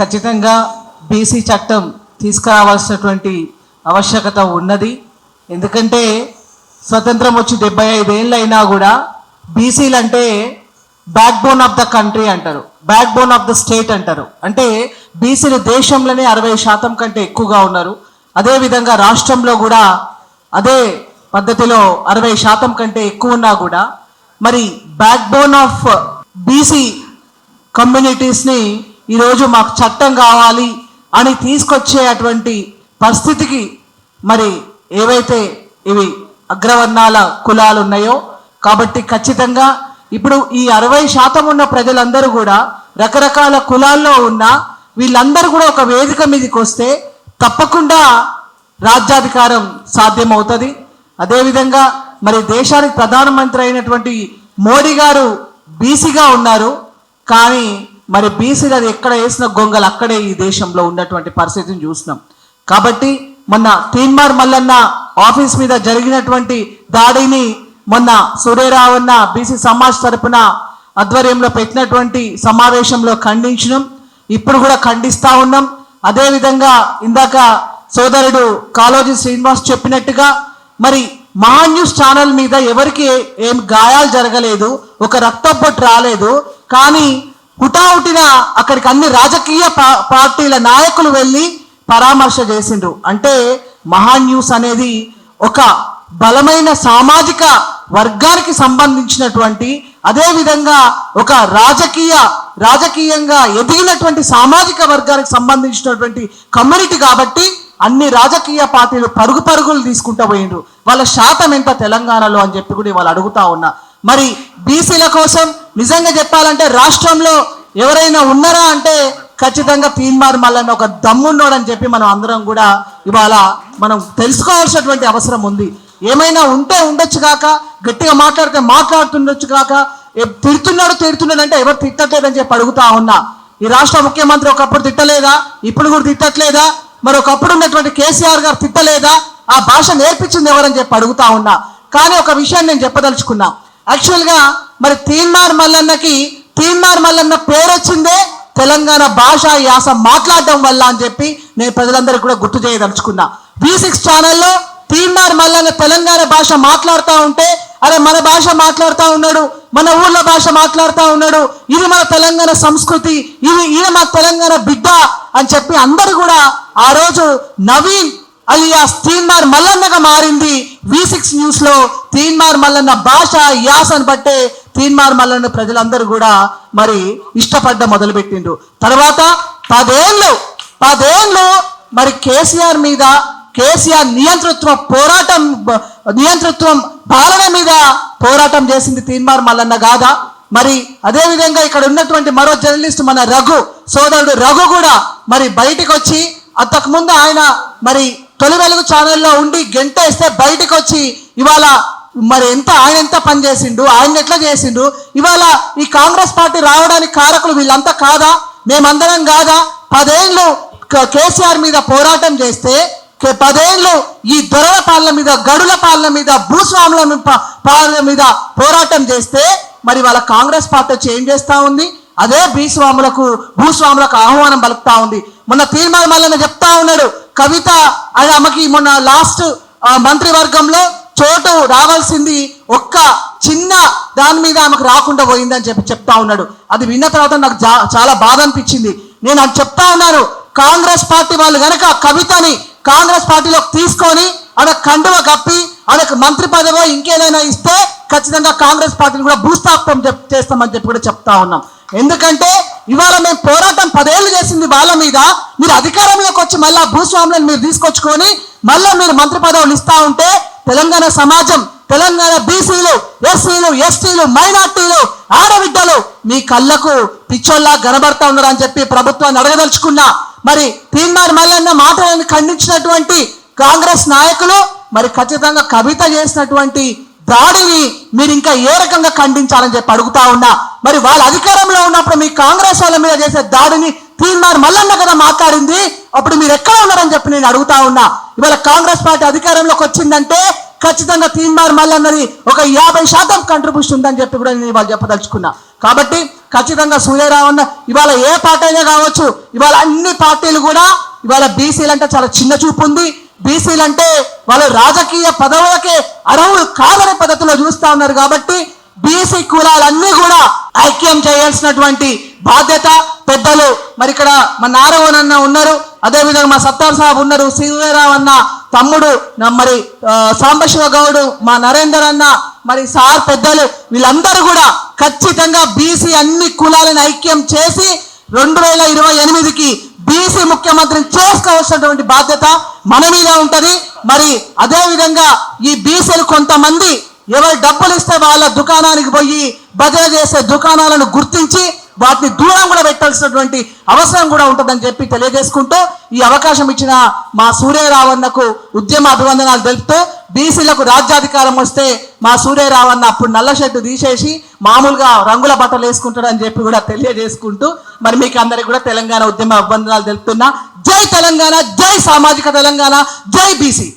ఖచ్చితంగా బీసీ చట్టం తీసుకురావాల్సినటువంటి ఆవశ్యకత ఉన్నది. ఎందుకంటే స్వతంత్రం వచ్చి 75 ఏళ్ళు అయినా కూడా బీసీలు అంటే backbone of the country అంటారు, backbone of the state అంటారు. అంటే బీసీలు దేశంలోనే 60% కంటే ఎక్కువగా ఉన్నారు. అదేవిధంగా రాష్ట్రంలో కూడా అదే పద్ధతిలో 60% కంటే ఎక్కువ ఉన్నా కూడా మరి బ్యాక్ బోన్ ఆఫ్ బీసీ కమ్యూనిటీస్ని ఈరోజు మాకు చట్టం కావాలి అని తీసుకొచ్చే అటువంటి పరిస్థితికి మరి ఏవైతే ఇవి అగ్రవర్ణాల కులాలు ఉన్నాయో కాబట్టి ఖచ్చితంగా ఇప్పుడు ఈ 60% ఉన్న ప్రజలందరూ కూడా రకరకాల కులాల్లో ఉన్న వీళ్ళందరూ కూడా ఒక వేదిక మీదకి వస్తే తప్పకుండా రాజ్యాధికారం సాధ్యమవుతుంది. అదేవిధంగా మరి దేశానికి ప్రధానమంత్రి అయినటువంటి మోడీ గారు బీసీగా ఉన్నారు, కానీ మరి బీసీలు అది ఎక్కడ వేసిన గొంగలు అక్కడే ఈ దేశంలో ఉన్నటువంటి పరిస్థితిని చూసినాం. కాబట్టి మొన్న తీన్మార్ మల్లన్న ఆఫీస్ మీద జరిగినటువంటి దాడిని మొన్న సూర్యరావన్న బీసీ సమాజ్ తరపున ఆధ్వర్యంలో పెట్టినటువంటి సమావేశంలో ఖండించినాం, ఇప్పుడు కూడా ఖండిస్తూ ఉన్నాం. అదేవిధంగా ఇందాక సోదరుడు కాళోజీ శ్రీనివాస్ చెప్పినట్టుగా మరి మహా న్యూస్ ఛానల్ మీద ఎవరికి ఏం గాయాలు జరగలేదు, ఒక రక్తపోటు రాలేదు, కానీ హుటాహుటిన అక్కడికి అన్ని రాజకీయ పార్టీల నాయకులు వెళ్ళి పరామర్శ చేసిండ్రు. అంటే మహా న్యూస్ అనేది ఒక బలమైన సామాజిక వర్గానికి సంబంధించినటువంటి అదేవిధంగా ఒక రాజకీయంగా ఎదిగినటువంటి సామాజిక వర్గానికి సంబంధించినటువంటి కమ్యూనిటీ కాబట్టి అన్ని రాజకీయ పార్టీలు పరుగులు తీసుకుంటూ పోయిండ్రు. వాళ్ళ శాతం ఎంత తెలంగాణలో అని చెప్పి కూడా వాళ్ళు అడుగుతా ఉన్నా. మరి బీసీల కోసం నిజంగా చెప్పాలంటే రాష్ట్రంలో ఎవరైనా ఉన్నారా అంటే ఖచ్చితంగా తీన్మార్ మల్లన్న ఒక దమ్మున్నోడని చెప్పి మనం అందరం కూడా ఇవాళ మనం తెలుసుకోవాల్సినటువంటి అవసరం ఉంది. ఏమైనా ఉంటే ఉండొచ్చు కాక, గట్టిగా మాట్లాడితే మాట్లాడుతుండొచ్చు కాక, తిడుతున్నాడు అంటే ఎవరు తిట్టట్లేదని చెప్పి అడుగుతా ఉన్నా. ఈ రాష్ట్ర ముఖ్యమంత్రి ఒకప్పుడు తిట్టలేదా? ఇప్పుడు కూడా తిట్టట్లేదా? మరి ఒకప్పుడు ఉన్నటువంటి కేసీఆర్ గారు తిట్టలేదా? ఆ భాష నేర్పించింది ఎవరని చెప్పి అడుగుతా ఉన్నా. కానీ ఒక విషయాన్ని నేను చెప్పదలుచుకున్నా. యాక్చువల్గా మరి తీన్మార్ మల్లన్న పేరు వచ్చిందే తెలంగాణ భాష యాస మాట్లాడడం వల్ల అని చెప్పి నేను ప్రజలందరికీ కూడా గుర్తు చేయదలుచుకున్నా. V6 ఛానల్లో తీన్మార్ మల్లన్న తెలంగాణ భాష మాట్లాడుతూ ఉంటే అరే మన భాష మాట్లాడుతూ ఉన్నాడు, మన ఊళ్ళో భాష మాట్లాడుతూ ఉన్నాడు, ఇది మన తెలంగాణ సంస్కృతి, ఈయన మన తెలంగాణ బిడ్డ అని చెప్పి అందరూ కూడా ఆ రోజు నవీన్ అలియాస్ తీన్మార్ మల్లన్నగా మారింది. V6 న్యూస్లో తీన్మార్ మల్లన్న భాష యాసను బట్టే తీన్మార్ మల్లన్న ప్రజలందరూ కూడా మరి ఇష్టపడ్డ మొదలుపెట్టిండ్రు. తర్వాత 10 ఏళ్ళు మరి కేసీఆర్ నియంతృత్వం పాలన మీద పోరాటం చేసింది తీన్మార్ మల్లన్న కాదా? మరి అదేవిధంగా ఇక్కడ ఉన్నటువంటి మరో జర్నలిస్ట్ మన సోదరుడు రఘు కూడా మరి బయటకు వచ్చి అంతకుముందు ఆయన మరి తొలి వెలుగు ఛానల్లో ఉండి గెంటేస్తే బయటకు వచ్చి ఇవాళ మరి ఆయన ఎంత పనిచేసిండు, ఆయన ఎట్లా చేసిండు, ఇవాళ ఈ కాంగ్రెస్ పార్టీ రావడానికి కారకులు వీళ్ళంతా కాదా? మేమందరం కాదా? 10 ఏళ్ళు కేసీఆర్ మీద పోరాటం చేస్తే 10 ఏళ్ళు ఈ దొరల పాలన మీద, గడుల పాలన మీద, భూస్వాముల పాలన మీద పోరాటం చేస్తే మరి వాళ్ళ కాంగ్రెస్ పార్టీ చేంజ్ చేస్తూ ఉంది. అదే భూస్వాములకు ఆహ్వానం పలుకుతా ఉంది. మొన్న తీన్మార్ మల్లన్న చెప్తా ఉన్నాడు, కవిత ఆమెకి మొన్న లాస్ట్ మంత్రివర్గంలో చోటు రావాల్సింది ఒక్క చిన్న దాని మీద ఆమెకు రాకుండా పోయిందని చెప్తా ఉన్నాడు. అది విన్న తర్వాత నాకు చాలా బాధ అనిపించింది. నేను అది చెప్తా ఉన్నాను, కాంగ్రెస్ పార్టీ వాళ్ళు కనుక కవితని కాంగ్రెస్ పార్టీలోకి తీసుకొని ఆమె కండువ కప్పి ఆమెకు మంత్రి పదవో ఇంకేదైనా ఇస్తే ఖచ్చితంగా కాంగ్రెస్ పార్టీని కూడా భూస్థాపనం చేస్తామని చెప్పి కూడా చెప్తా ఉన్నాం. ఎందుకంటే ఇవాళ మేము పోరాటం 10 ఏళ్ళు చేసింది వాళ్ళ మీద, మీరు అధికారంలోకి వచ్చి మళ్ళా భూస్వాములను మీరు తీసుకొచ్చుకొని మళ్ళా మీరు మంత్రి పదవులు ఇస్తా ఉంటే తెలంగాణ సమాజం, తెలంగాణ బీసీలు, ఎస్సీలు, ఎస్టీలు, మైనార్టీలు, ఆడబిడ్డలు మీ కళ్ళకు పిచ్చోల్లా కనబడతా ఉన్నారు అని చెప్పి ప్రభుత్వాన్ని అడగదలుచుకున్నా. మరి తీన్మార్ మల్లన్న మాటలను ఖండించినటువంటి కాంగ్రెస్ నాయకులు మరి ఖచ్చితంగా కవిత చేసినటువంటి దాడిని మీరు ఇంకా ఏ రకంగా ఖండించాలని చెప్పి అడుగుతా ఉన్నా. మరి వాళ్ళ అధికారంలో ఉన్నప్పుడు మీ కాంగ్రెస్ వాళ్ళ మీద చేసే దాడిని తీన్మార్ మల్లన్న కదా మాట్లాడింది, అప్పుడు మీరు ఎక్కడ ఉన్నారని చెప్పి నేను అడుగుతా ఉన్నా. ఇవాళ కాంగ్రెస్ పార్టీ అధికారంలోకి వచ్చిందంటే ఖచ్చితంగా తీన్మార్ మల్లన్నది ఒక 50% కంట్రిబ్యూషన్ ఉందని చెప్పి కూడా నేను ఇవాళ చెప్పదలుచుకున్నా. కాబట్టి ఖచ్చితంగా సూర్యరావన్న ఇవాళ ఏ పార్టీ అయినా కావచ్చు, ఇవాళ అన్ని పార్టీలు కూడా ఇవాళ బీసీలు అంటే చాలా చిన్న చూపు ఉంది. బీసీలు అంటే వాళ్ళు రాజకీయ పదవులకే అర్హులు కాదనే పద్ధతిలో చూస్తా ఉన్నారు. కాబట్టి బీసీ కులాలన్నీ కూడా ఐక్యం చేయాల్సినటువంటి బాధ్యత పెద్దలు మరి ఇక్కడ మా నారాయణ అన్న ఉన్నారు, అదేవిధంగా మా సత్తార్ సాబ్ ఉన్నారు, సూర్యరావు అన్న తమ్ముడు మరి సాంబశివ గౌడు, మా నరేందర్ అన్న, మరి సార్ పెద్దలు వీళ్ళందరూ కూడా ఖచ్చితంగా బీసీ అన్ని కులాలను ఐక్యం చేసి 2028కి బీసీ ముఖ్యమంత్రిని చేసుకోవాల్సినటువంటి బాధ్యత మన మీద ఉంటది. మరి అదే విధంగా ఈ బీసీలు కొంతమంది ఎవరు డబ్బులు ఇస్తే వాళ్ళ దుకాణానికి పోయి బదిలీ చేసే దుకాణాలను గుర్తించి వాటిని దూరం కూడా పెట్టాల్సినటువంటి అవసరం కూడా ఉంటుందని చెప్పి తెలియజేసుకుంటూ ఈ అవకాశం ఇచ్చిన మా సూర్యరావన్నకు ఉద్యమ అభివందనాలు తెలుపుతూ బీసీలకు రాజ్యాధికారం వస్తే మా సూర్యరావన్న అప్పుడు నల్ల షర్టు తీసేసి మామూలుగా రంగుల బట్టలు వేసుకుంటాడని చెప్పి కూడా తెలియజేసుకుంటూ మరి మీకు అందరికి కూడా తెలంగాణ ఉద్యమ అభివందనాలు తెలుపుతున్నా. జై తెలంగాణ, జై సామాజిక తెలంగాణ, జై బీసీ.